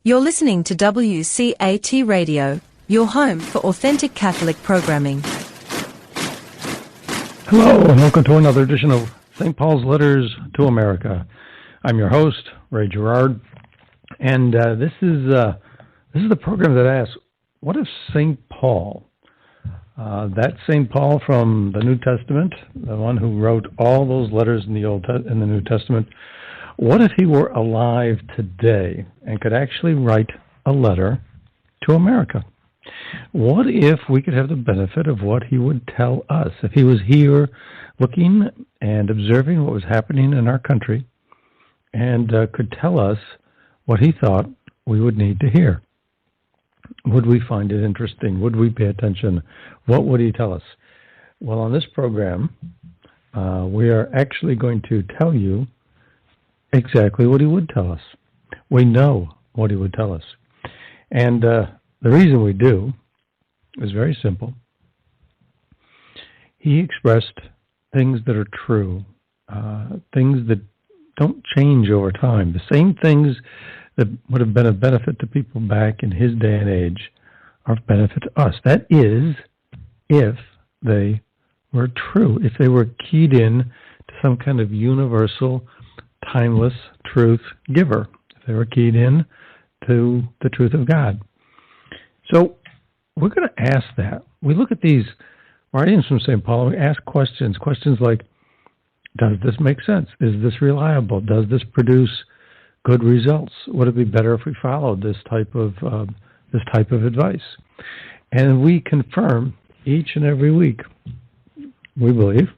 You're listening to WCAT Radio, your home for authentic Catholic programming. Hello, and welcome to another edition of St. Paul's Letters to America. I'm your host, Ray Gerard, and this is the program that asks, what if St. Paul, that St. Paul from the New Testament, the one who wrote all those letters in the New Testament, what if he were alive today and could actually write a letter to America? What if we could have the benefit of what he would tell us? If he was here looking and observing what was happening in our country and could tell us what he thought we would need to hear? Would we find it interesting? Would we pay attention? What would he tell us? Well, on this program, we are actually going to tell you exactly what he would tell us. We know what he would tell us. And the reason we do is very simple. He expressed things that are true, things that don't change over time. The same things that would have been of benefit to people back in his day and age are of benefit to us. That is, if they were true, if they were keyed in to some kind of universal, timeless truth giver, if they were keyed in to the truth of God. So we're going to ask that. We look at these writings from St. Paul and we ask questions like, does this make sense? Is this reliable? Does this produce good results? Would it be better if we followed this type of advice? And we confirm each and every week, we believe,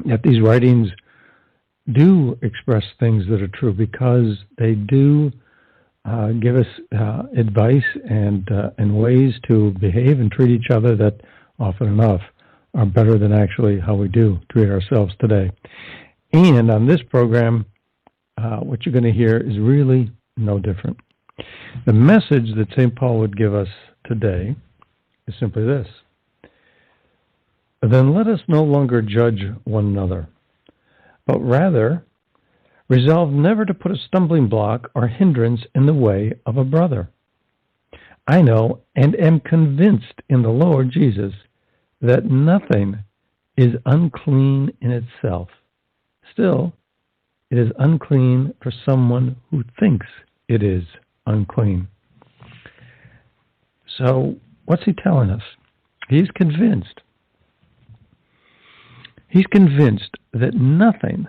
that these writings do express things that are true because they do give us advice and ways to behave and treat each other that often enough are better than actually how we do treat ourselves today. And on this program, what you're going to hear is really no different. The message that St. Paul would give us today is simply this. Then let us no longer judge one another, but rather resolve never to put a stumbling block or hindrance in the way of a brother. I know and am convinced in the Lord Jesus that nothing is unclean in itself. Still, it is unclean for someone who thinks it is unclean. So, what's he telling us? He's convinced. He's convinced that nothing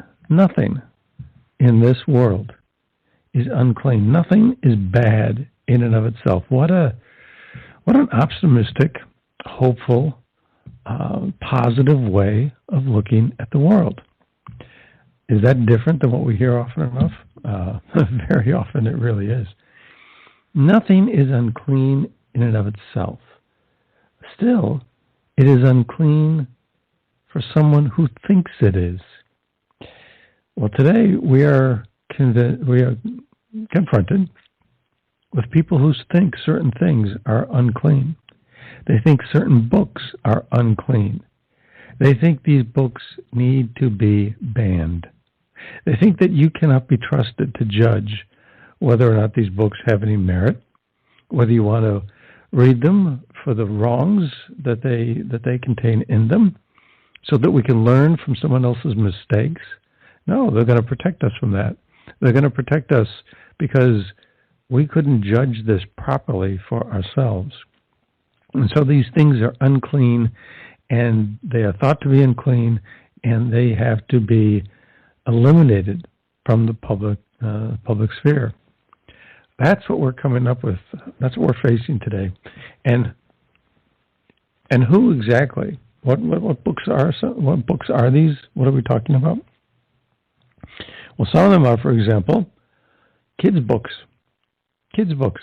in this world is unclean. Nothing is bad in and of itself. What an optimistic, hopeful, positive way of looking at the world. Is that different than what we hear often enough? Very often it really is. Nothing is unclean in and of itself. Still, it is unclean for someone who thinks it is. Well, today we are confronted with people who think certain things are unclean. They think certain books are unclean. They think these books need to be banned. They think that you cannot be trusted to judge whether or not these books have any merit, whether you want to read them for the wrongs that they contain in them, so that we can learn from someone else's mistakes. No, they're going to protect us from that. They're going to protect us because we couldn't judge this properly for ourselves. And so these things are unclean, and they are thought to be unclean, and they have to be eliminated from the public sphere. That's what we're coming up with. That's what we're facing today. And who exactly? What books are these? What are we talking about? Well, some of them are, for example, kids' books. Kids' books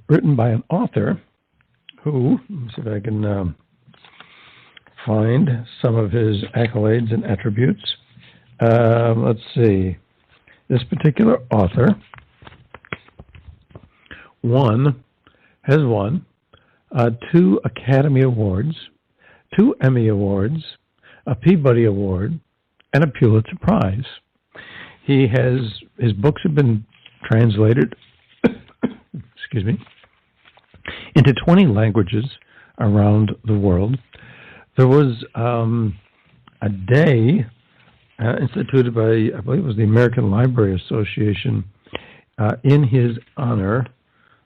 written by an author who, let me see if I can find some of his accolades and attributes. Let's see. This particular author has won 2 Academy Awards, 2 Emmy Awards, a Peabody Award, and a Pulitzer Prize. His books have been translated excuse me, into 20 languages around the world. There was a day instituted by, I believe it was the American Library Association, in his honor.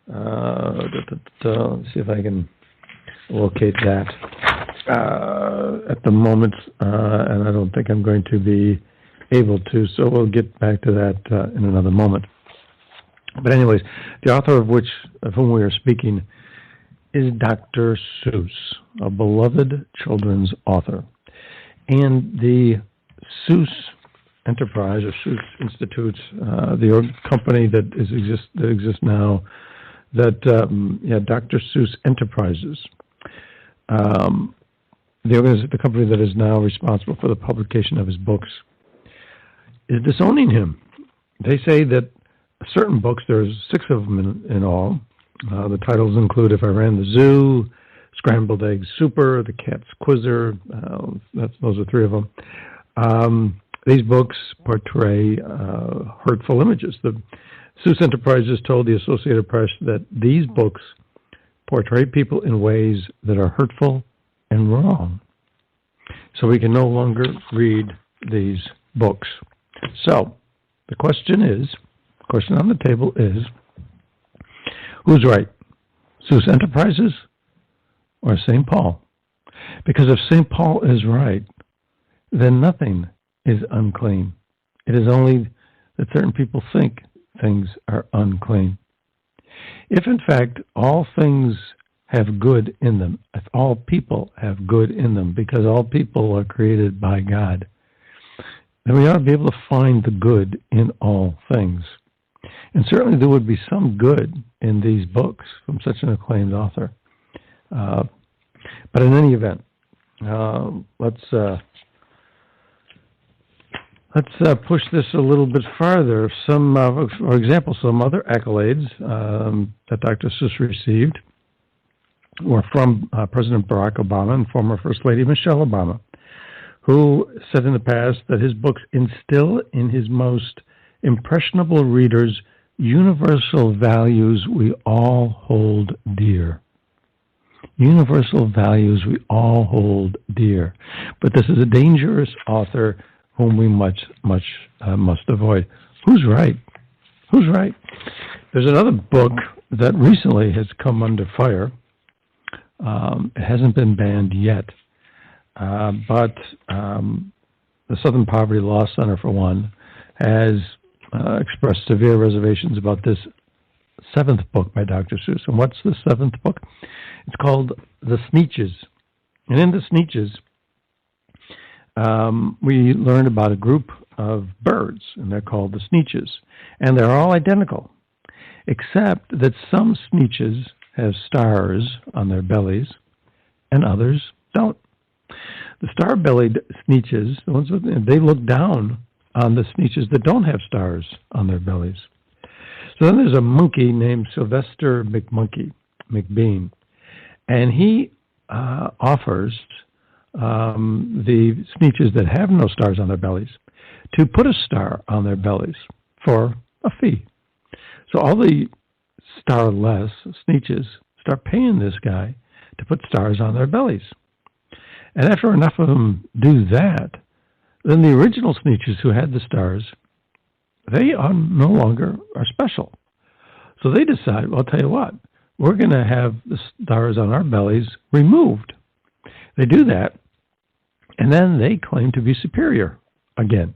Let's see if I can locate that at the moment, and I don't think I'm going to be able to, so we'll get back to that in another moment. But anyways, the author of whom we are speaking is Dr. Seuss, a beloved children's author. And the Seuss Enterprise, or Seuss Institute, the company that exists now, Dr. Seuss Enterprises, the company that is now responsible for the publication of his books, is disowning him. They say that certain books, there's 6 of them in all. The titles include If I Ran the Zoo, Scrambled Egg Super, The Cat's Quizzer. Those are 3 of them. These books portray hurtful images. The Seuss Enterprises told the Associated Press that these books portray people in ways that are hurtful and wrong. So we can no longer read these books. So the question on the table is, who's right? Seuss Enterprises or St. Paul? Because if St. Paul is right, then nothing is unclean. It is only that certain people think things are unclean. If in fact all things have good in them, if all people have good in them, because all people are created by God, then we ought to be able to find the good in all things. And certainly there would be some good in these books from such an acclaimed author. But in any event, let's push this a little bit farther. For example, some other accolades that Dr. Seuss received were from President Barack Obama and former First Lady Michelle Obama, who said in the past that his books instill in his most impressionable readers universal values we all hold dear. Universal values we all hold dear. But this is a dangerous author whom we must avoid. Who's right? Who's right? There's another book that recently has come under fire. It hasn't been banned yet. But the Southern Poverty Law Center, for one, has expressed severe reservations about this 7th book by Dr. Seuss. And what's the 7th book? It's called The Sneetches. And in The Sneetches, we learned about a group of birds, and they're called the Sneetches. And they're all identical, except that some Sneetches have stars on their bellies, and others don't. The star-bellied Sneetches, they look down on the Sneetches that don't have stars on their bellies. So then there's a monkey named Sylvester McBean, and he offers the Sneetches that have no stars on their bellies to put a star on their bellies for a fee. So all the starless Sneetches start paying this guy to put stars on their bellies. And after enough of them do that, then the original Sneetches who had the stars, they are no longer are special. So they decide, well, I'll tell you what, we're going to have the stars on our bellies removed. They do that, and then they claim to be superior again.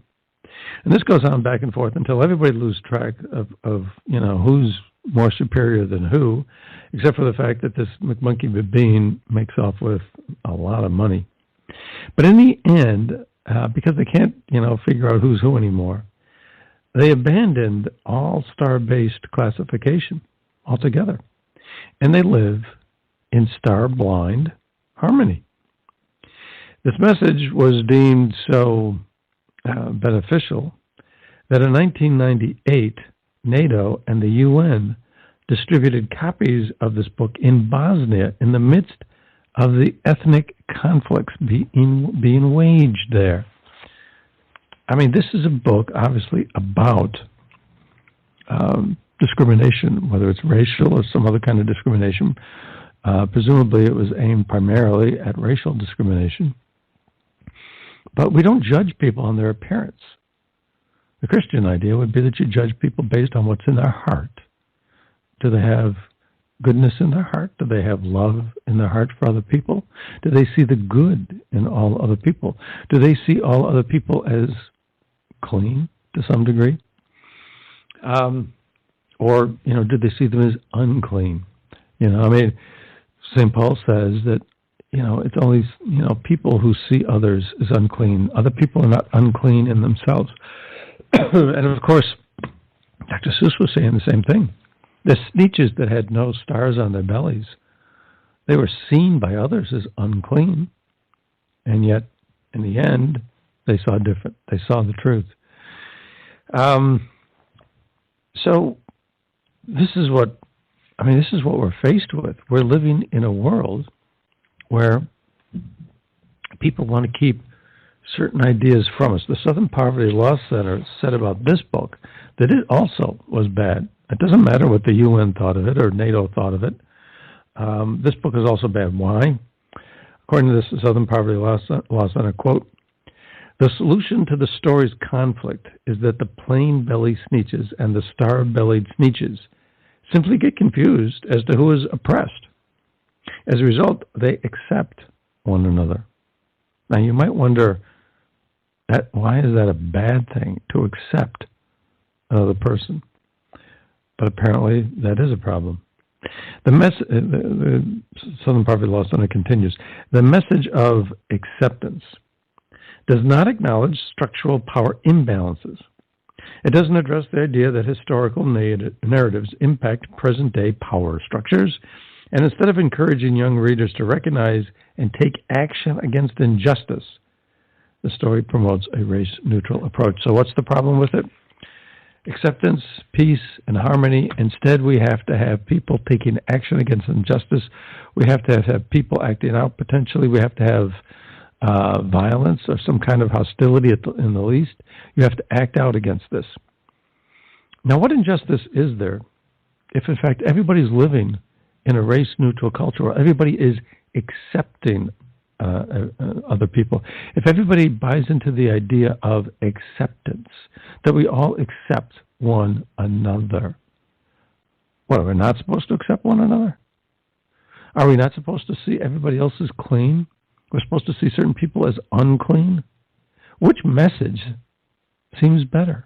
And this goes on back and forth until everybody loses track of who's more superior than who, except for the fact that this McBean makes off with a lot of money. But in the end, because they can't, figure out who's who anymore, they abandoned all star-based classification altogether. And they live in star-blind harmony. This message was deemed so beneficial that in 1998, NATO and the UN distributed copies of this book in Bosnia in the midst of the ethnic conflicts being waged there. I mean, this is a book, obviously, about discrimination, whether it's racial or some other kind of discrimination. Presumably it was aimed primarily at racial discrimination. But we don't judge people on their appearance. The Christian idea would be that you judge people based on what's in their heart. Do they have goodness in their heart? Do they have love in their heart for other people? Do they see the good in all other people? Do they see all other people as clean to some degree? Or, do they see them as unclean? St. Paul says that, it's only, people who see others as unclean. Other people are not unclean in themselves. And of course, Dr. Seuss was saying the same thing. The Sneetches that had no stars on their bellies, they were seen by others as unclean. And yet, in the end, they saw different. They saw the truth. So this is what we're faced with. We're living in a world where people want to keep certain ideas from us. The Southern Poverty Law Center said about this book that it also was bad. It doesn't matter what the UN thought of it or NATO thought of it. This book is also bad. Why? According to this Southern Poverty Law Center, quote, "The solution to the story's conflict is that the plain-belly Sneetches and the star-bellied Sneetches simply get confused as to who is oppressed. As a result, they accept one another." Now, you might wonder, why is that a bad thing, to accept another person? But apparently, that is a problem. The Southern Poverty Law Center continues, "The message of acceptance does not acknowledge structural power imbalances. It doesn't address the idea that historical narratives impact present-day power structures, and instead of encouraging young readers to recognize and take action against injustice, the story promotes a race-neutral approach." So what's the problem with it? Acceptance, peace, and harmony. Instead, we have to have people taking action against injustice. We have to have people acting out potentially. We have to have violence or some kind of hostility in the least. You have to act out against this. Now, what injustice is there if, in fact, everybody's living in a race-neutral culture where everybody is accepting other people? If everybody buys into the idea of acceptance, that we all accept one another, what, are we not supposed to accept one another? Are we not supposed to see everybody else as clean? We're supposed to see certain people as unclean? Which message seems better?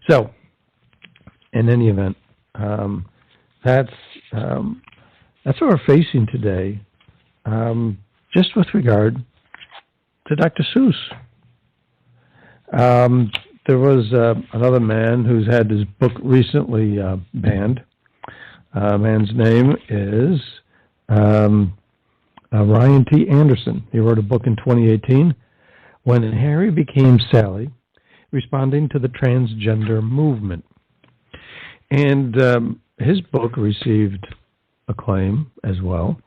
So, in any event, that's what we're facing today, just with regard to Dr. Seuss. There was another man who's had his book recently banned. Man's name is Ryan T. Anderson. He wrote a book in 2018, When Harry Became Sally, responding to the transgender movement. And his book received acclaim as well.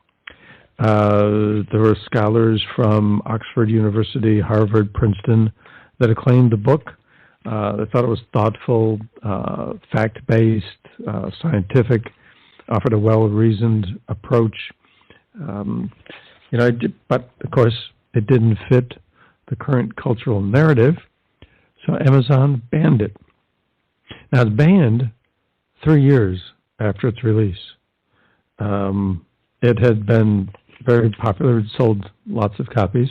There were scholars from Oxford University, Harvard, Princeton that acclaimed the book. They thought it was thoughtful, fact-based, scientific, offered a well-reasoned approach. But of course, it didn't fit the current cultural narrative, so Amazon banned it. Now, it's banned 3 years after its release. It had been very popular. It sold lots of copies,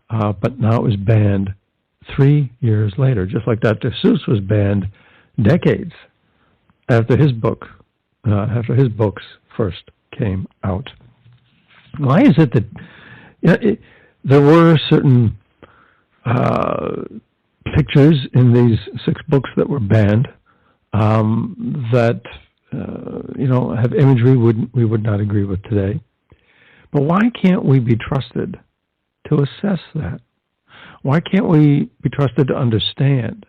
but now it was banned 3 years later, just like Dr. Seuss was banned decades after his books first came out. Why is it that there were certain pictures in these 6 books that were banned that have imagery we would not agree with today? But why can't we be trusted to assess that? Why can't we be trusted to understand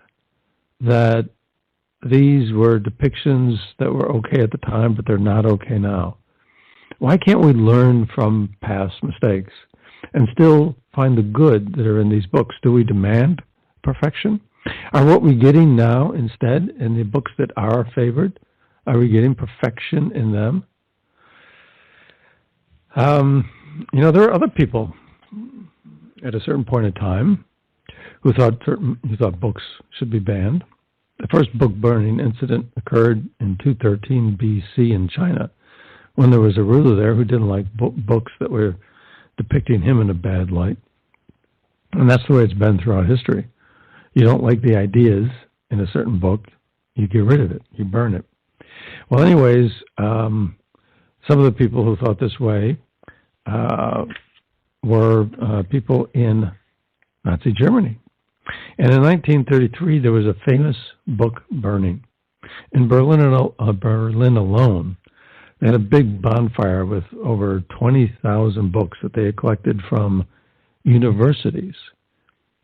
that these were depictions that were okay at the time, but they're not okay now? Why can't we learn from past mistakes and still find the good that are in these books? Do we demand perfection? Are what we're getting now instead in the books that are favored? Are we getting perfection in them? There are other people at a certain point in time who thought books should be banned. The first book burning incident occurred in 213 BC in China, when there was a ruler there who didn't like books that were depicting him in a bad light. And that's the way it's been throughout history. You don't like the ideas in a certain book, you get rid of it, you burn it. Well, anyways, some of the people who thought this way were people in Nazi Germany. And in 1933, there was a famous book burning. In Berlin alone, they had a big bonfire with over 20,000 books that they had collected from universities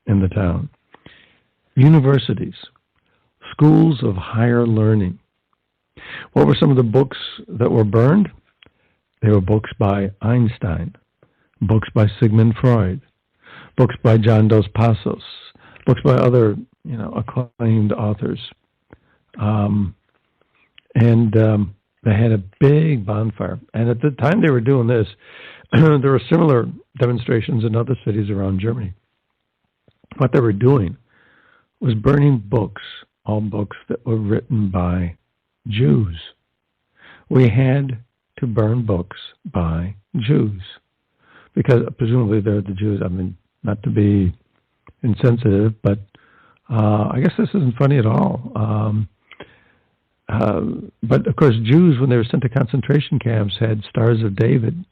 in the town. Universities, schools of higher learning. What were some of the books that were burned? They were books by Einstein, books by Sigmund Freud, books by John Dos Passos, books by other, acclaimed authors. They had a big bonfire. And at the time they were doing this, there were similar demonstrations in other cities around Germany. What they were doing was burning books, all books that were written by Jews. We had to burn books by Jews because presumably they're the Jews. I mean, not to be insensitive, but I guess this isn't funny at all. But of course, Jews, when they were sent to concentration camps, had Stars of David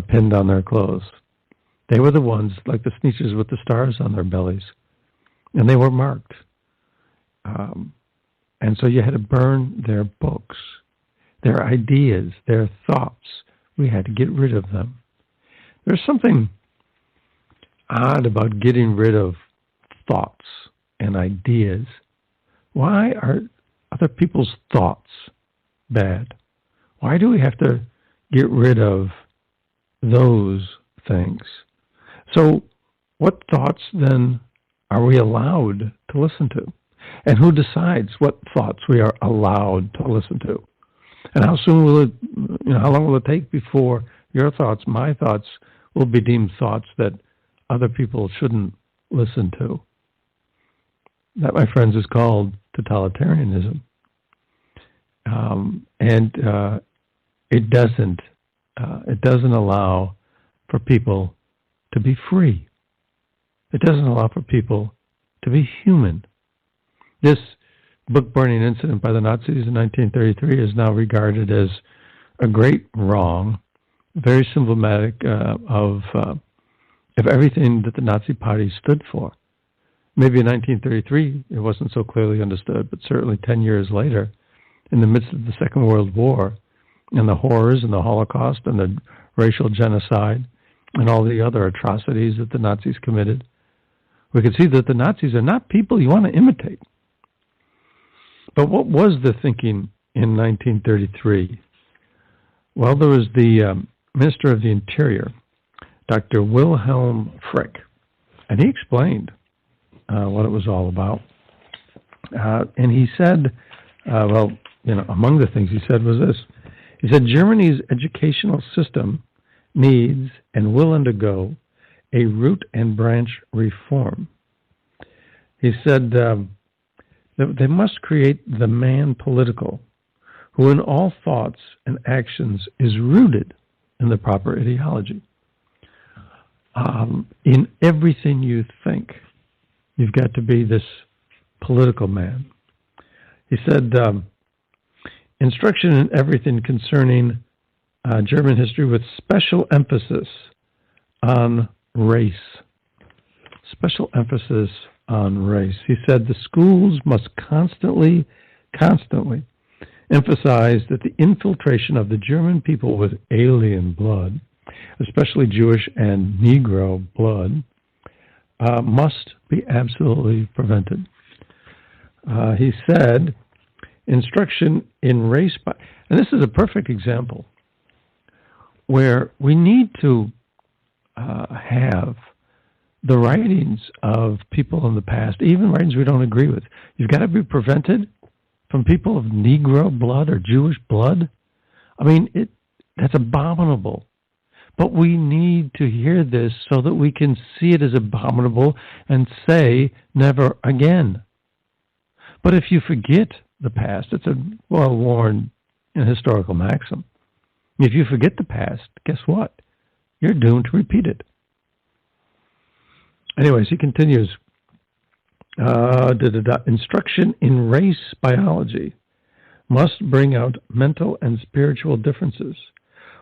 pinned on their clothes. They were the ones, like the Sneetches, with the stars on their bellies. And they were marked. And so you had to burn their books, their ideas, their thoughts. We had to get rid of them. There's something odd about getting rid of thoughts and ideas. Why are other people's thoughts bad? Why do we have to get rid of those things? So what thoughts then are we allowed to listen to? And who decides what thoughts we are allowed to listen to? And how soon will it, how long will it take before your thoughts, my thoughts, will be deemed thoughts that other people shouldn't listen to? That, my friends, is called totalitarianism. It doesn't allow for people to be free. It doesn't allow for people to be human. This book-burning incident by the Nazis in 1933 is now regarded as a great wrong, very symptomatic of everything that the Nazi Party stood for. Maybe in 1933 it wasn't so clearly understood, but certainly 10 years later, in the midst of the Second World War, and the horrors and the Holocaust and the racial genocide and all the other atrocities that the Nazis committed, we can see that the Nazis are not people you want to imitate. But what was the thinking in 1933? Well, there was the Minister of the Interior, Dr. Wilhelm Frick, and he explained what it was all about. And he said, among the things he said was this. He said, Germany's educational system needs and will undergo a root and branch reform. He said that they must create the man political, who in all thoughts and actions is rooted in the proper ideology. In everything you think, you've got to be this political man. He said, instruction in everything concerning German history with special emphasis on race. Special emphasis on race. He said the schools must constantly emphasize that the infiltration of the German people with alien blood, especially Jewish and Negro blood, must be absolutely prevented. He said, instruction in race, and this is a perfect example where we need to have the writings of people in the past, even writings we don't agree with. You've got to be prevented from people of Negro blood or Jewish blood. I mean, that's abominable. But we need to hear this so that we can see it as abominable and say, never again. But if you forget the past, it's a well-worn historical maxim. If you forget the past, guess what? You're doomed to repeat it. Anyways, he continues. Instruction in race biology must bring out mental and spiritual differences.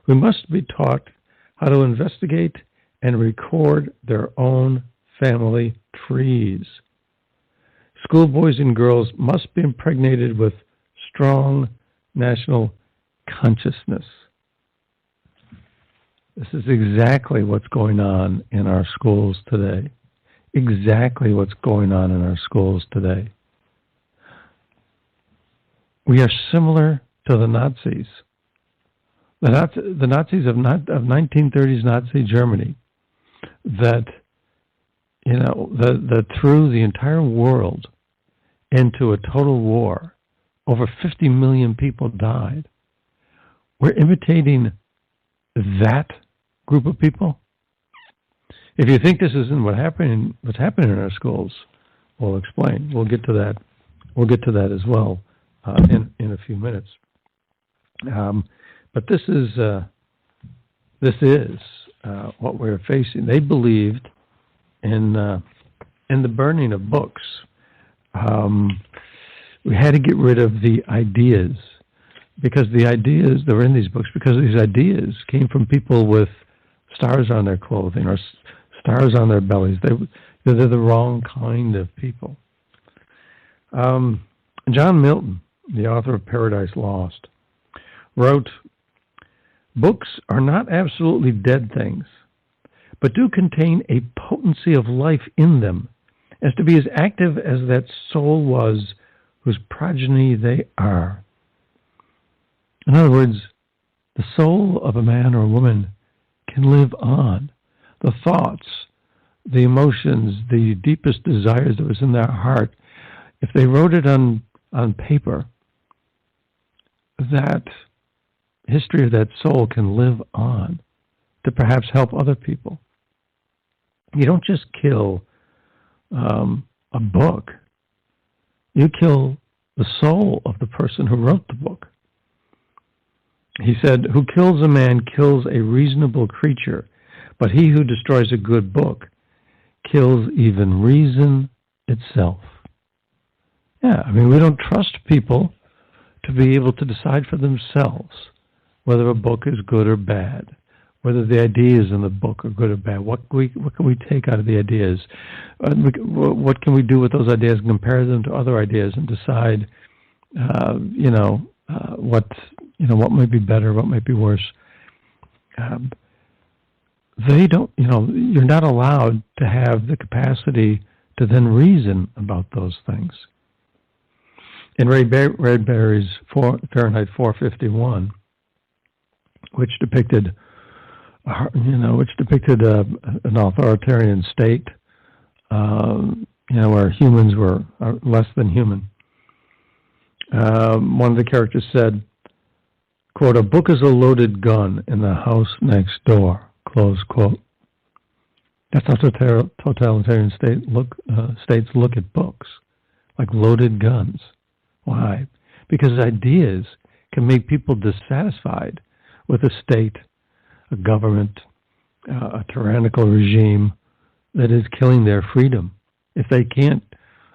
We must be taught how to investigate and record their own family trees. Schoolboys and girls must be impregnated with strong national consciousness. This is exactly what's going on in our schools today. Exactly what's going on in our schools today. We are similar to the Nazis. The Nazis of 1930s Nazi Germany that threw the entire world into a total war. Over 50 million people died. We're imitating that group of people. If you think this isn't what's happening in our schools, we'll explain. We'll get to that. We'll get to that as well in a few minutes. But this is what we're facing. They believed in the burning of books. We had to get rid of the ideas because the ideas that were in these books, because these ideas came from people with stars on their clothing or stars on their bellies. They're the wrong kind of people. John Milton, the author of Paradise Lost, wrote, "Books are not absolutely dead things, but do contain a potency of life in them, as to be as active as that soul was whose progeny they are." In other words, the soul of a man or a woman can live on. The thoughts, the emotions, the deepest desires that was in their heart, if they wrote it on paper, that history of that soul can live on to perhaps help other people. You don't just kill a book. You kill the soul of the person who wrote the book. He said, "Who kills a man kills a reasonable creature, but he who destroys a good book kills even reason itself." Yeah, I mean, we don't trust people to be able to decide for themselves whether a book is good or bad, whether the ideas in the book are good or bad. What can we take out of the ideas? What can we do with those ideas and compare them to other ideas and decide, what might be better, what might be worse? They don't. You're not allowed to have the capacity to then reason about those things. In Ray Bradbury's Fahrenheit 451, which depicted an authoritarian state, where humans are less than human. One of the characters said, quote, "A book is a loaded gun in the house next door," close quote. That's how totalitarian states look at books, like loaded guns. Why? Because ideas can make people dissatisfied with a state, a government, a tyrannical regime that is killing their freedom. If they can't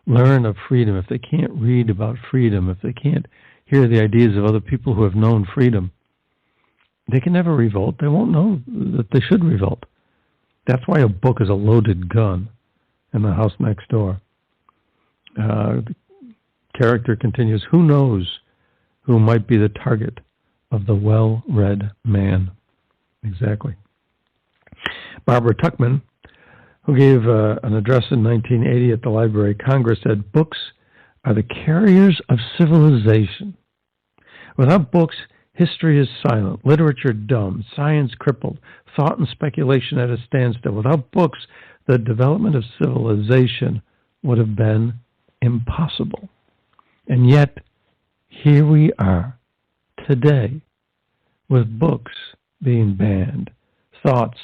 learn of freedom, if they can't read about freedom, if they can't hear the ideas of other people who have known freedom, they can never revolt. They won't know that they should revolt. That's why a book is a loaded gun in the house next door. The character continues, "Who knows who might be the target of the well-read man?" Exactly. Barbara Tuchman, who gave an address in 1980 at the Library of Congress, said, "Books are the carriers of civilization. Without books, history is silent, literature dumb, science crippled, thought and speculation at a standstill. Without books, the development of civilization would have been impossible. And yet, here we are today with books being banned, thoughts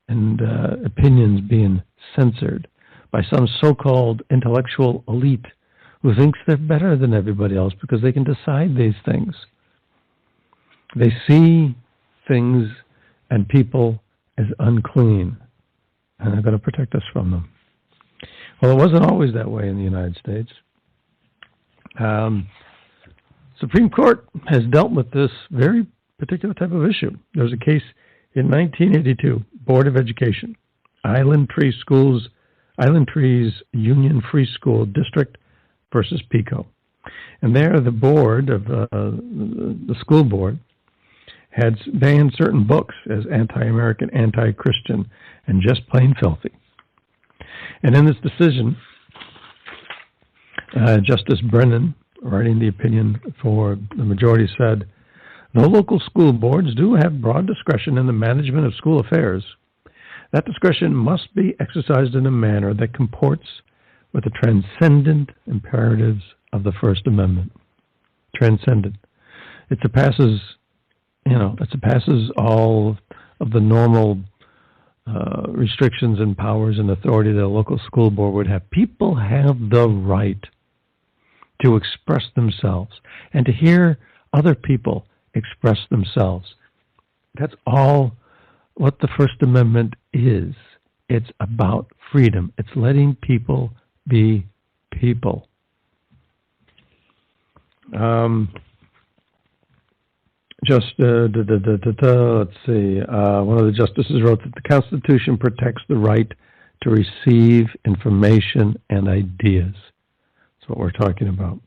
and opinions being censored by some so-called intellectual elite who thinks they're better than everybody else because they can decide these things. They see things and people as unclean, and they're going to protect us from them. Well, it wasn't always that way in the United States. Supreme Court has dealt with this very particular type of issue. There was a case in 1982, Board of Education, Island Trees Union Free School District versus Pico. And there the board of the school board had banned certain books as anti-American, anti-Christian, and just plain filthy. And in this decision, Justice Brennan, writing the opinion for the majority, said, "No local school boards do have broad discretion in the management of school affairs. That discretion must be exercised in a manner that comports with the transcendent imperatives of the First Amendment." Transcendent. It surpasses all of the normal restrictions and powers and authority that a local school board would have. People have the right to express themselves and to hear other people express themselves. That's all what the First Amendment is. It's about freedom. It's letting people be people. Let's see. One of the justices wrote that the Constitution protects the right to receive information and ideas. That's what we're talking about.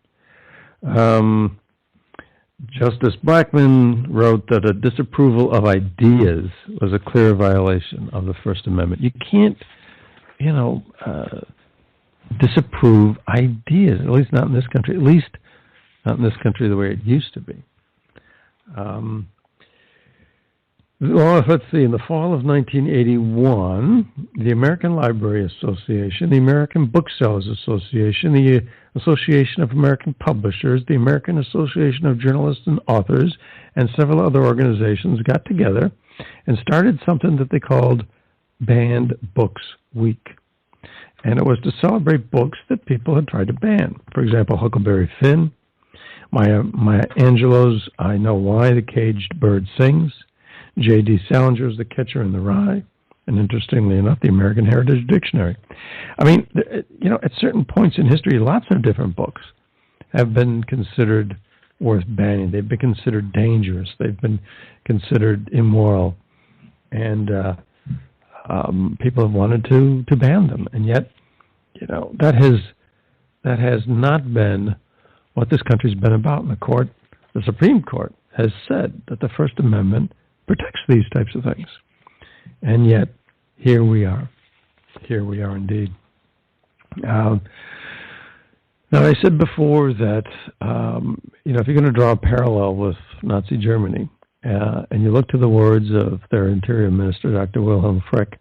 Justice Blackmun wrote that a disapproval of ideas was a clear violation of the First Amendment. You can't, disapprove ideas, at least not in this country, at least not in this country the way it used to be. Let's see, in the fall of 1981, the American Library Association, the American Booksellers Association, the Association of American Publishers, the American Association of Journalists and Authors, and several other organizations got together and started something that they called Banned Books Week. And it was to celebrate books that people had tried to ban. For example, Huckleberry Finn, Maya Angelou's I Know Why the Caged Bird Sings, J.D. Salinger's The Catcher in the Rye, and interestingly enough, the American Heritage Dictionary. I mean, at certain points in history, lots of different books have been considered worth banning. They've been considered dangerous. They've been considered immoral. And people have wanted to ban them. And yet, that has not been what this country's been about. And the Supreme Court has said that the First Amendment protects these types of things. And yet, here we are. Here we are indeed. Now, I said before that, if you're going to draw a parallel with Nazi Germany, and you look to the words of their Interior Minister, Dr. Wilhelm Frick,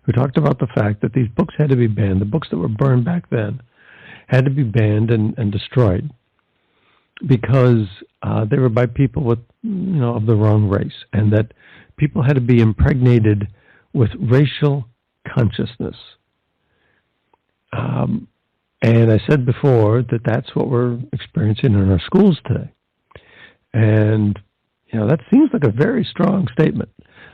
who talked about the fact that these books had to be banned. The books that were burned back then had to be banned and destroyed because they were by people with, of the wrong race, and that people had to be impregnated with racial consciousness. And I said before that that's what we're experiencing in our schools today. And, that seems like a very strong statement,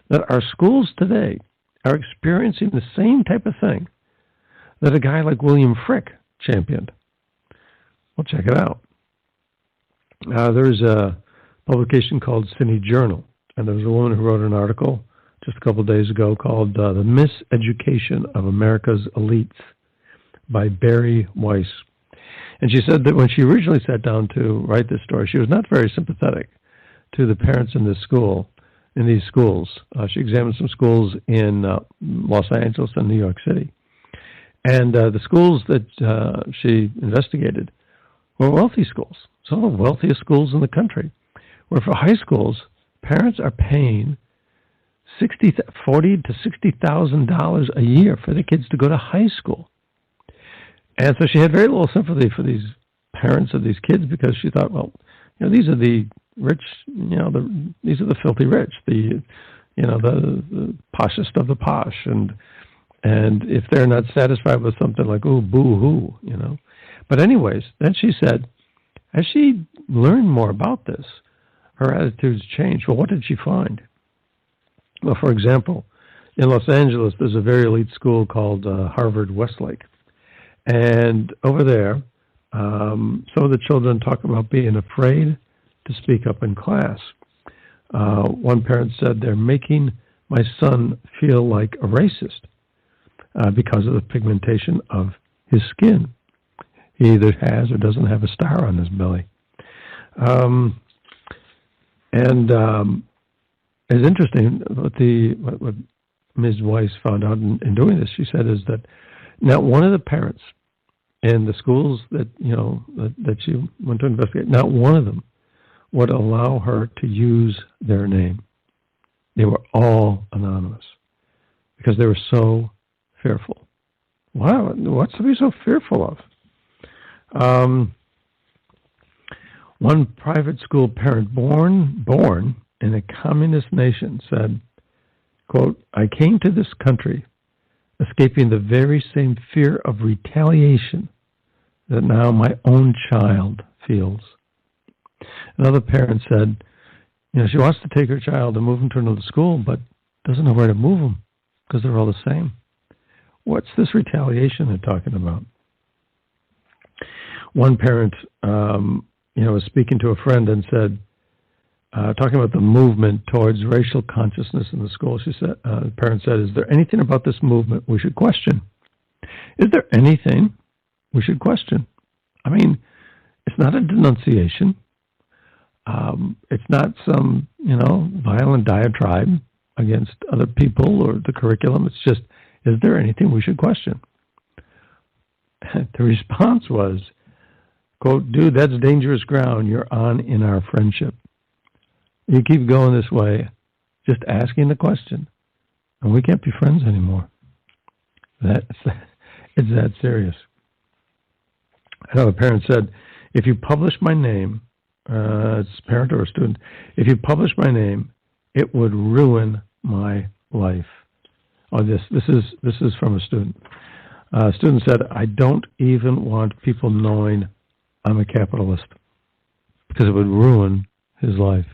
that our schools today are experiencing the same type of thing that a guy like William Frick championed. Well, check it out. There's a publication called Cine Journal, and there was a woman who wrote an article just a couple of days ago called The Miseducation of America's Elites by Barry Weiss. And she said that when she originally sat down to write this story, she was not very sympathetic to the parents in these schools. She examined some schools in Los Angeles and New York City. And the schools that she investigated were wealthy schools, some of the wealthiest schools in the country, where for high schools, parents are paying $40,000 to $60,000 a year for the kids to go to high school. And so she had very little sympathy for these parents of these kids because she thought, well, these are the rich, these are the filthy rich, the poshest of the posh, and if they're not satisfied with something like, oh, boo-hoo, But anyways, then she said, as she learned more about this, her attitudes changed. Well, what did she find? Well, for example, in Los Angeles, there's a very elite school called Harvard Westlake. And over there, some of the children talk about being afraid to speak up in class. One parent said, they're making my son feel like a racist because of the pigmentation of his skin. He either has or doesn't have a star on his belly. It's interesting what Ms. Weiss found out in doing this. She said is that not one of the parents in the schools that she went to investigate, not one of them would allow her to use their name. They were all anonymous because they were so fearful. Wow, what's to be so fearful of? One private school parent born in a communist nation said, quote, I came to this country escaping the very same fear of retaliation that now my own child feels. Another parent said, she wants to take her child and move him to another school, but doesn't know where to move him because they're all the same. What's this retaliation they're talking about? One parent, was speaking to a friend and said, talking about the movement towards racial consciousness in the school, she said, the parent said, is there anything about this movement we should question? Is there anything we should question? I mean, it's not a denunciation. It's not some, violent diatribe against other people or the curriculum. It's just, is there anything we should question? The response was, quote, dude, that's dangerous ground you're on in our friendship. You keep going this way, just asking the question, and we can't be friends anymore. It's that serious. Another parent said, if you publish my name, it's a parent or a student, if you publish my name, it would ruin my life. Oh, this is from a student. A student said, I don't even want people knowing I'm a capitalist because it would ruin his life.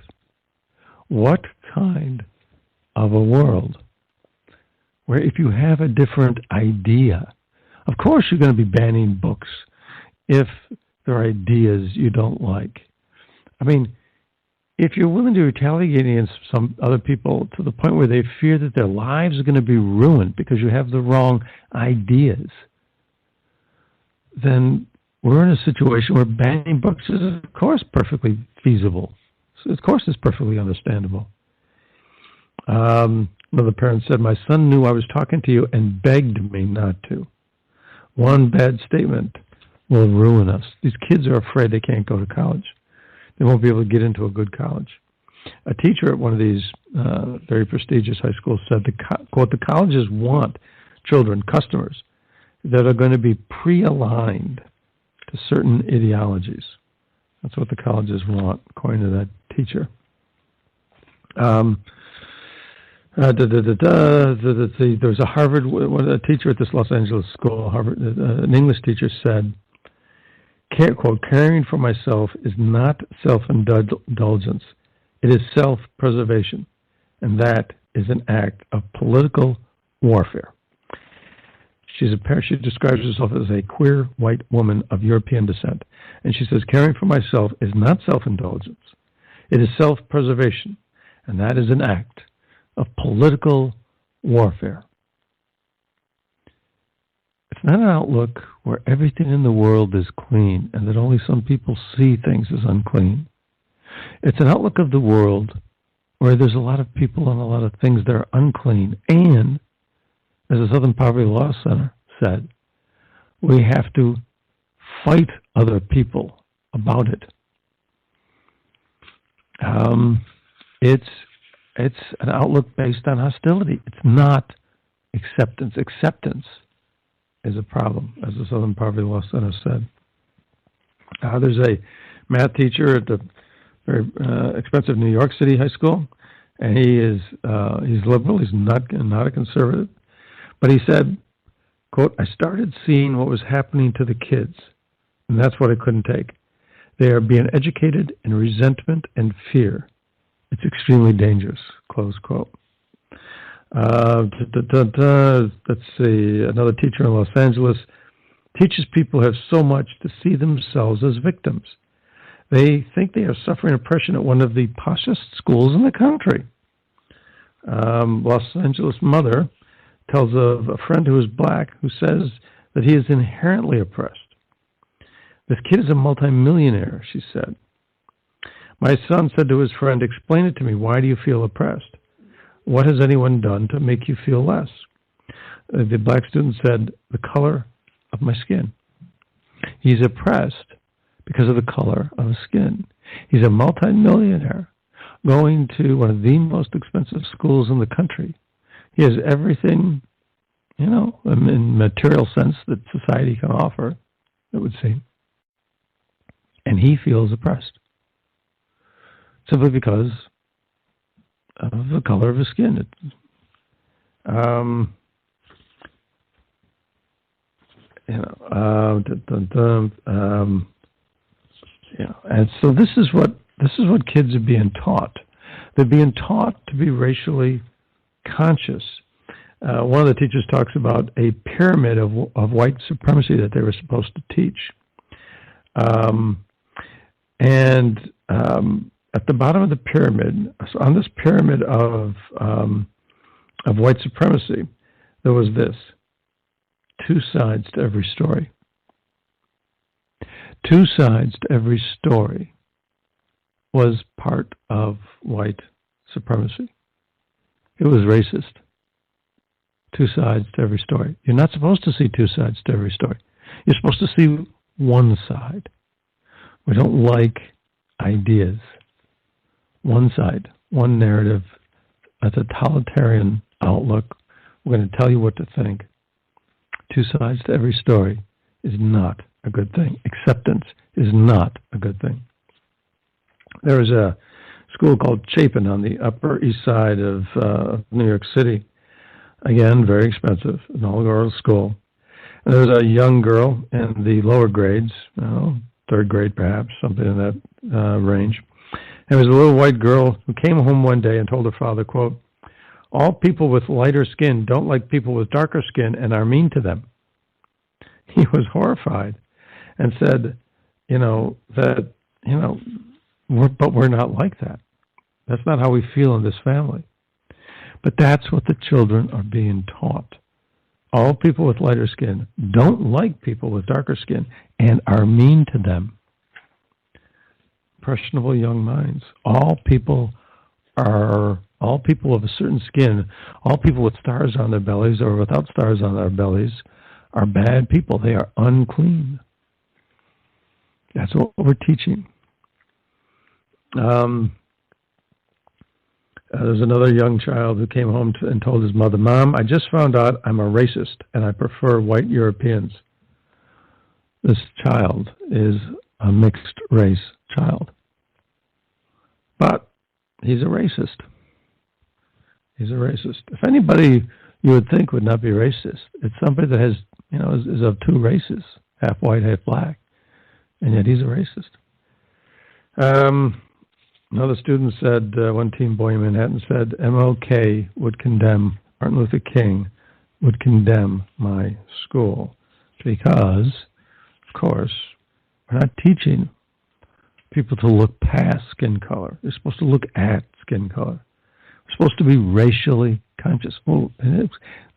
What kind of a world where if you have a different idea, of course you're going to be banning books if there are ideas you don't like. I mean, if you're willing to retaliate against some other people to the point where they fear that their lives are going to be ruined because you have the wrong ideas, then we're in a situation where banning books is, of course, perfectly feasible. Of course, it's perfectly understandable. Another parent said, my son knew I was talking to you and begged me not to. One bad statement will ruin us. These kids are afraid they can't go to college. They won't be able to get into a good college. A teacher at one of these very prestigious high schools said, quote, the colleges want children, customers, that are going to be pre-aligned to certain ideologies. That's what the colleges want, according to that teacher. There was a Harvard, a teacher at this Los Angeles school, Harvard, an English teacher said, quote, caring for myself is not self-indulgence. It is self-preservation. And that is an act of political warfare. She describes herself as a queer white woman of European descent. And she says, caring for myself is not self-indulgence. It is self-preservation. And that is an act of political warfare. It's not an outlook where everything in the world is clean and that only some people see things as unclean. It's an outlook of the world where there's a lot of people and a lot of things that are unclean. And, as the Southern Poverty Law Center said, we have to fight other people about it. It's It's an outlook based on hostility. It's not acceptance. Acceptance is a problem, as the Southern Poverty Law Center said. There's a math teacher at the very expensive New York City high school, and he's liberal. He's not a conservative, but he said, quote, "I started seeing what was happening to the kids, and that's what I couldn't take. They are being educated in resentment and fear. It's extremely dangerous," close quote. Let's see. Another teacher in Los Angeles teaches people have so much to see themselves as victims. They think they are suffering oppression at one of the poshest schools in the country. Los Angeles mother tells of a friend who is black who says that he is inherently oppressed. "This kid is a multimillionaire," she said. "My son said to his friend, 'Explain it to me. Why do you feel oppressed? What has anyone done to make you feel less?' The black student said, 'The color of my skin.' He's oppressed because of the color of his skin. He's a multimillionaire going to one of the most expensive schools in the country. He has everything, in material sense that society can offer, it would seem. And he feels oppressed simply because of the color of his skin." And so this is what kids are being taught. They're being taught to be racially conscious. One of the teachers talks about a pyramid of white supremacy that they were supposed to teach. At the bottom of the pyramid, so on this pyramid of white supremacy, there was this: 2 sides to every story. 2 sides to every story was part of white supremacy. It was racist. 2 sides to every story. You're not supposed to see 2 sides to every story. You're supposed to see one side. We don't like ideas. One side, one narrative, a totalitarian outlook. We're going to tell you what to think. 2 sides to every story is not a good thing. Acceptance is not a good thing. There was a school called Chapin on the Upper East Side of New York City. Again, very expensive, an all-girls school. And there was a young girl in the lower grades, 3rd grade perhaps, something in that range. There was a little white girl who came home one day and told her father, quote, "All people with lighter skin don't like people with darker skin and are mean to them." He was horrified and said, but we're not like that. That's not how we feel in this family. But that's what the children are being taught. All people with lighter skin don't like people with darker skin and are mean to them. Impressionable young minds. All people of a certain skin, all people with stars on their bellies or without stars on their bellies are bad people. They are unclean. That's what we're teaching. There's another young child who came home and told his mother, "Mom, I just found out I'm a racist and I prefer white Europeans." This child is a mixed race child. But he's a racist. He's a racist. If anybody you would think would not be racist, it's somebody that has, is of 2 races, half white, half black, and yet he's a racist. Another student said, one teen boy in Manhattan said, MLK would condemn, Martin Luther King would condemn my school because, of course, we're not teaching people to look past skin color. They're supposed to look at skin color. We're supposed to be racially conscious. Well,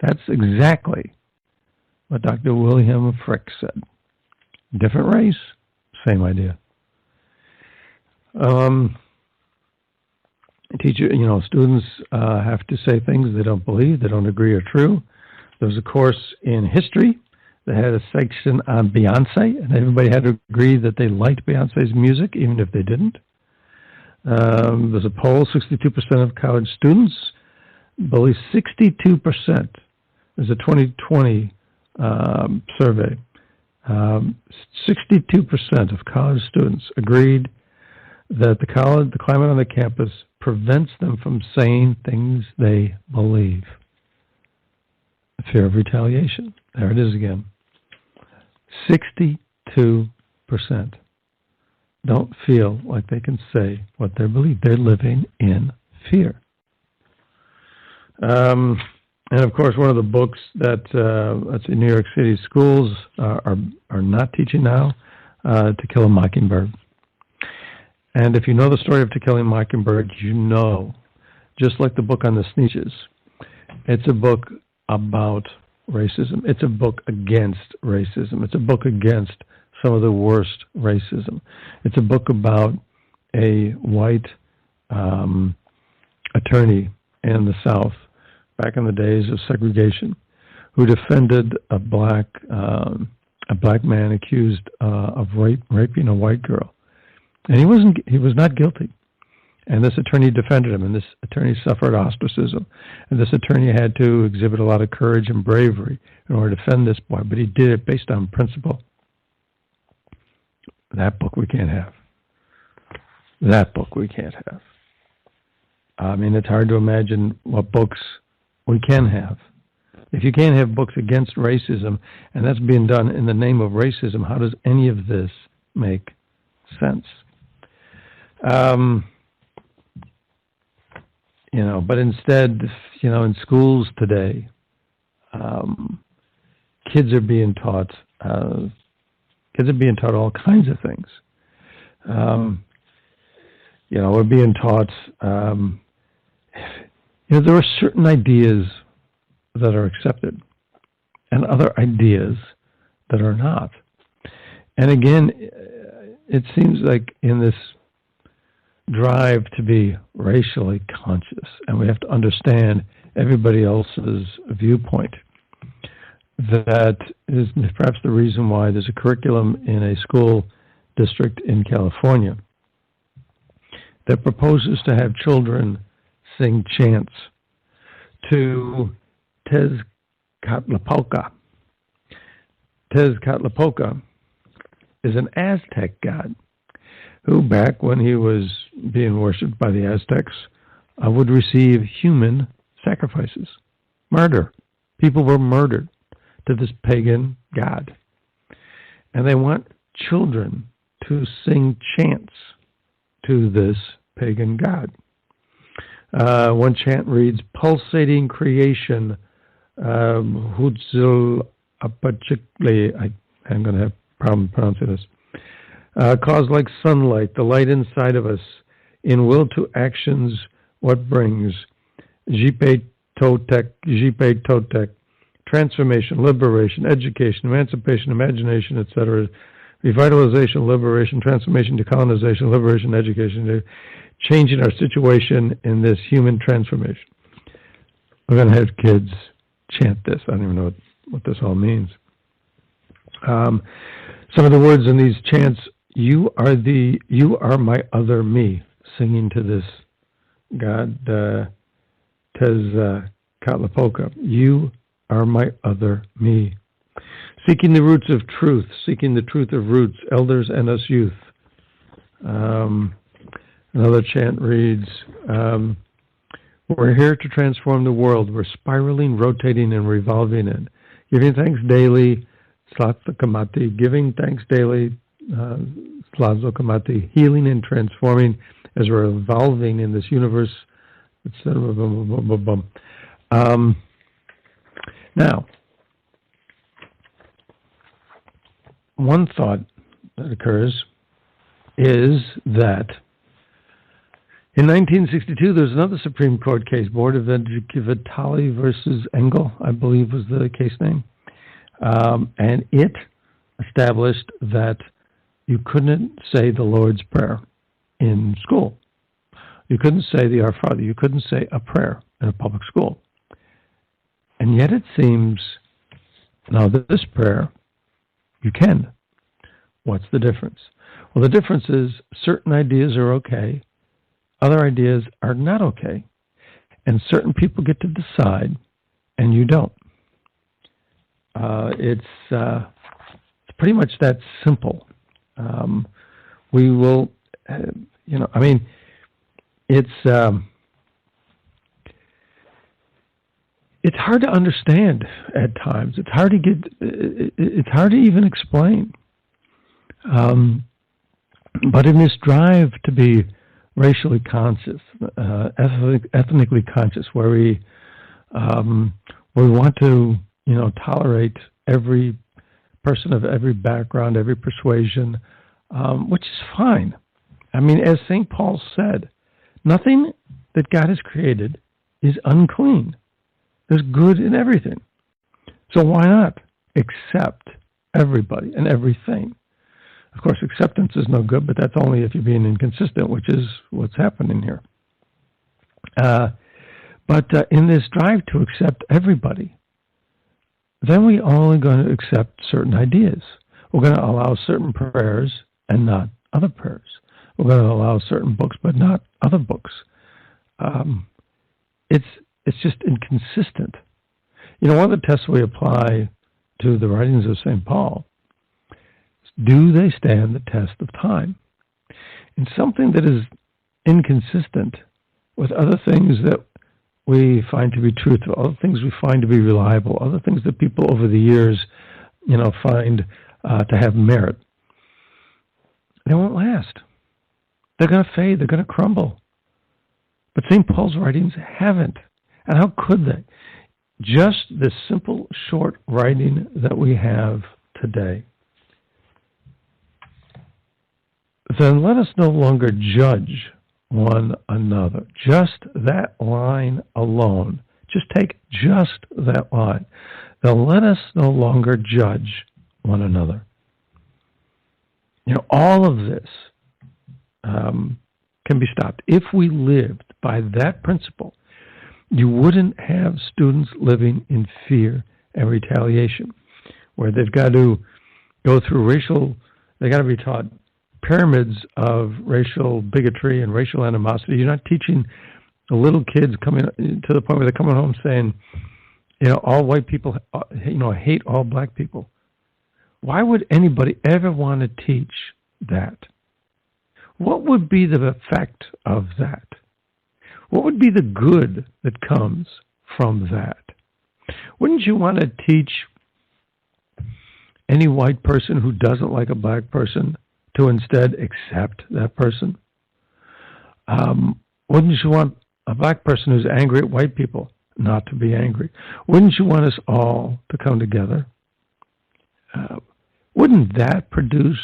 that's exactly what Dr. William Frick said. Different race, same idea. Students have to say things they don't believe, they don't agree are true. There was a course in history that had a section on Beyonce, and everybody had to agree that they liked Beyonce's music, even if they didn't. There's a poll, 62% of college students believe, 62%, is a 2020 survey. 62% of college students agreed that the climate on the campus prevents them from saying things they believe. The fear of retaliation. There it is again. 62% don't feel like they can say what they believe. They're living in fear. And of course, one of the books that in New York City schools are not teaching now, To Kill a Mockingbird. And if you know the story of To Kill a Mockingbird, you know, just like the book on the Sneetches, it's a book about racism. It's a book against racism. It's a book against some of the worst racism. It's a book about a white attorney in the South back in the days of segregation, who defended a black man accused of raping a white girl, and he was not guilty. And this attorney defended him, and this attorney suffered ostracism, and this attorney had to exhibit a lot of courage and bravery in order to defend this boy, but he did it based on principle. That book we can't have. That book we can't have. I mean, it's hard to imagine what books we can have. If you can't have books against racism, and that's being done in the name of racism, how does any of this make sense? But instead, in schools today, kids are being taught all kinds of things. We're being taught, there are certain ideas that are accepted and other ideas that are not. And again, it seems like in this drive to be racially conscious, and we have to understand everybody else's viewpoint, that is perhaps the reason why there's a curriculum in a school district in California that proposes to have children sing chants to Tezcatlipoca. Tezcatlipoca is an Aztec god who, back when he was being worshipped by the Aztecs, would receive human sacrifices, murder. People were murdered to this pagan god. And they want children to sing chants to this pagan god. One chant reads, "Pulsating creation, Hutzil Apachikle," I'm going to have a problem pronouncing this, "cause like sunlight, the light inside of us, in will to actions, what brings, Jipe Totek, transformation, liberation, education, emancipation, imagination, etc., revitalization, liberation, transformation, decolonization, liberation, education, changing our situation in this human transformation." We're going to have kids chant this. I don't even know what this all means. Some of the words in these chants: you are my other me, singing to this god, Tezcatlipoca. You are my other me. Seeking the roots of truth, seeking the truth of roots, elders and us youth. Another chant reads, we're here to transform the world. We're spiraling, rotating, and revolving in. Giving thanks daily, Slathakamati. Giving thanks daily, Slathakamati. Healing and transforming as we're evolving in this universe, etc. Now, one thought that occurs is that in 1962, there's another Supreme Court case, Board of Vitali versus Engel, I believe was the case name. And it established that you couldn't say the Lord's Prayer in school. You couldn't say the Our Father. You couldn't say a prayer in a public school. And yet it seems, now this prayer, you can. What's the difference? Well, the difference is certain ideas are okay, Other ideas are not okay. And certain people get to decide, and you don't. It's pretty much that simple. We will, it's hard to understand at times. It's hard to it's hard to even explain. But in this drive to be racially conscious, ethnically conscious, where we want to, tolerate every person of every background, every persuasion, which is fine. I mean, as St. Paul said, nothing that God has created is unclean. There's good in everything. So why not accept everybody and everything? Of course, acceptance is no good, but that's only if you're being inconsistent, which is what's happening here. But in this drive to accept everybody, then we're only going to accept certain ideas. We're going to allow certain prayers and not other prayers. We're going to allow certain books, but not other books. It's just inconsistent. One of the tests we apply to the writings of St. Paul is, do they stand the test of time? And something that is inconsistent with other things that we find to be truthful, other things we find to be reliable, other things that people over the years, find to have merit, they won't last. They're going to fade. They're going to crumble. But St. Paul's writings haven't. And how could they? Just this simple, short writing that we have today. Then let us no longer judge one another. Just that line alone. Just take just that line. Then let us no longer judge one another. All of this can be stopped. If we lived by that principle, you wouldn't have students living in fear and retaliation, where they've got to go through they got to be taught pyramids of racial bigotry and racial animosity. You're not teaching the little kids coming to the point where they're coming home saying, all white people, hate all black people. Why would anybody ever want to teach that? What would be the effect of that? What would be the good that comes from that? Wouldn't you want to teach any white person who doesn't like a black person to instead accept that person? Wouldn't you want a black person who's angry at white people not to be angry? Wouldn't you want us all to come together? Wouldn't that produce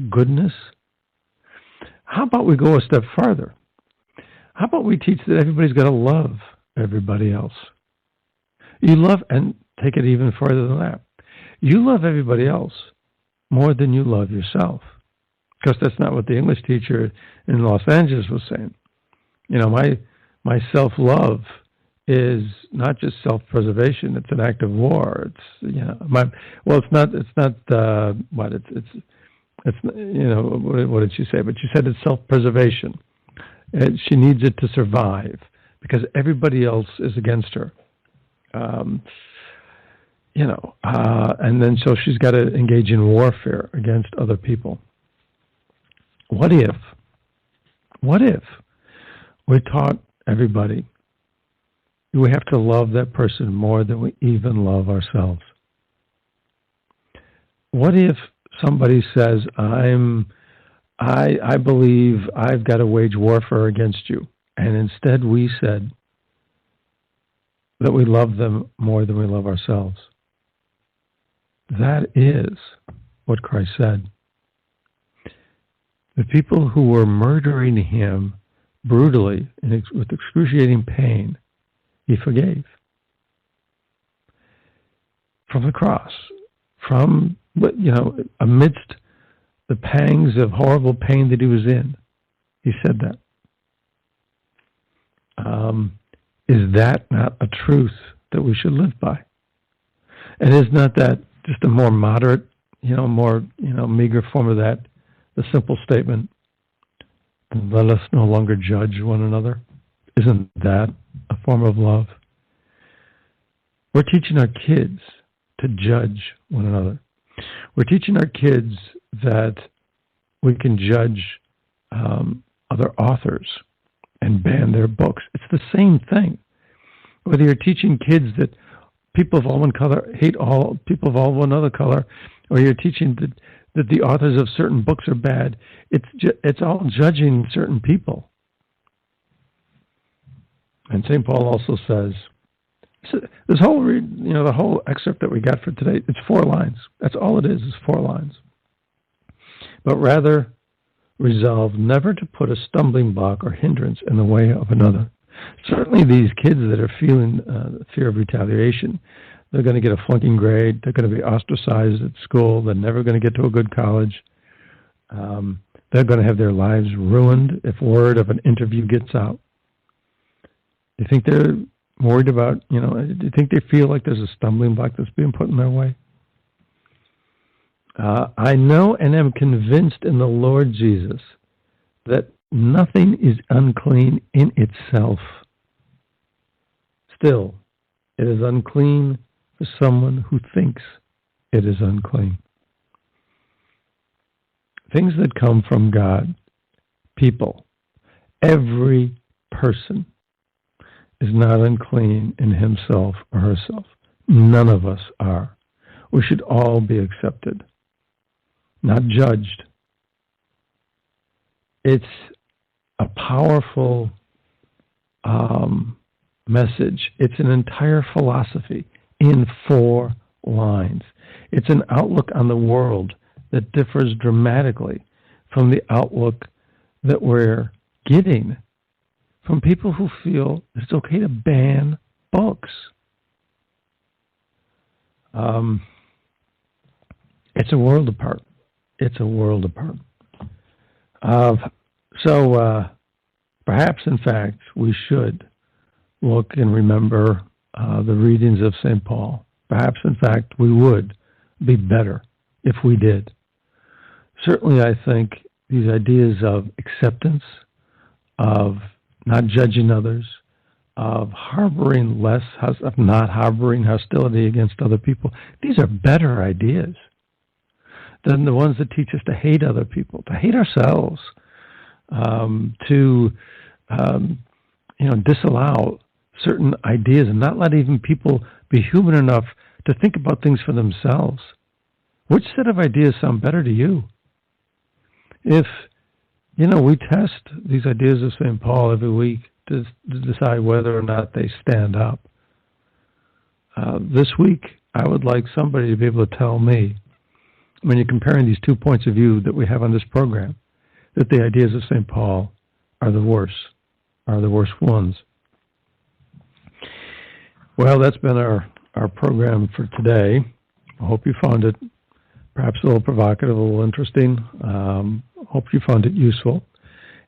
goodness? How about we go a step farther? How about we teach that everybody's got to love everybody else? You love, and take it even further than that. You love everybody else more than you love yourself. Because that's not what the English teacher in Los Angeles was saying. My self-love is not just self-preservation; it's an act of war. What did she say? But she said it's self-preservation. She needs it to survive because everybody else is against her. And then so she's got to engage in warfare against other people. What if we taught everybody we have to love that person more than we even love ourselves? What if somebody says, I believe I've got to wage warfare against you, and instead we said that we love them more than we love ourselves? That is what Christ said. The people who were murdering him brutally and with excruciating pain, he forgave. From the cross, amidst the pangs of horrible pain that he was in, he said that. Is that not a truth that we should live by? And is not that just a more moderate, meager form of that, the simple statement let us no longer judge one another. Isn't that a form of love? We're teaching our kids to judge one another. We're teaching our kids that we can judge other authors and ban their books. It's the same thing. Whether you're teaching kids that people of all one color hate all people of all one other color, or you're teaching that the authors of certain books are bad, it's all judging certain people. And St. Paul also says, this whole the whole excerpt that we got for today, it's 4 lines. That's all it is 4 lines. But rather resolve never to put a stumbling block or hindrance in the way of another. Certainly these kids that are feeling fear of retaliation, they're going to get a flunking grade, they're going to be ostracized at school, they're never going to get to a good college, they're going to have their lives ruined if word of an interview gets out. Do you think they're worried about, do you think they feel like there's a stumbling block that's being put in their way? I know and am convinced in the Lord Jesus that nothing is unclean in itself. Still, it is unclean for someone who thinks it is unclean. Things that come from God, people, every person is not unclean in himself or herself. None of us are. We should all be accepted, not judged. It's a powerful message. It's an entire philosophy in 4 lines. It's an outlook on the world that differs dramatically from the outlook that we're getting from people who feel it's okay to ban books. It's a world apart. It's a world apart. So perhaps, in fact, we should look and remember the readings of St. Paul. Perhaps, in fact, we would be better if we did. Certainly, I think these ideas of acceptance, of not judging others, of harboring less, of not harboring hostility against other people, these are better ideas than the ones that teach us to hate other people, to hate ourselves, to disallow certain ideas and not let even people be human enough to think about things for themselves. Which set of ideas sound better to you? If, we test these ideas of St. Paul every week to decide whether or not they stand up. This week, I would like somebody to be able to tell me, when you're comparing these 2 points of view that we have on this program, that the ideas of St. Paul are the worst ones. Well, that's been our program for today. I hope you found it perhaps a little provocative, a little interesting. Hope you found it useful.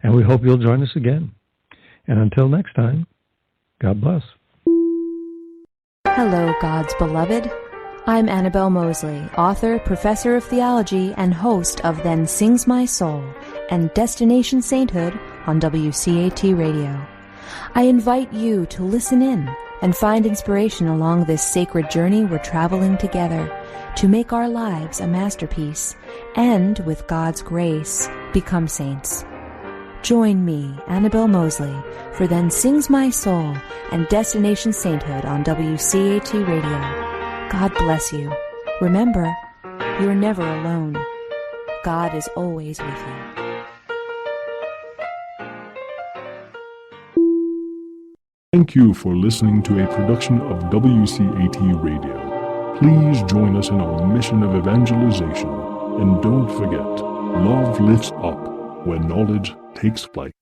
And we hope you'll join us again. And until next time, God bless. Hello, God's beloved. I'm Annabelle Mosley, author, professor of theology, and host of Then Sings My Soul and Destination Sainthood on WCAT Radio. I invite you to listen in and find inspiration along this sacred journey we're traveling together to make our lives a masterpiece and, with God's grace, become saints. Join me, Annabelle Mosley, for Then Sings My Soul and Destination Sainthood on WCAT Radio. God bless you. Remember, you're never alone. God is always with you. Thank you for listening to a production of WCAT Radio. Please join us in our mission of evangelization. And don't forget, love lifts up when knowledge takes flight.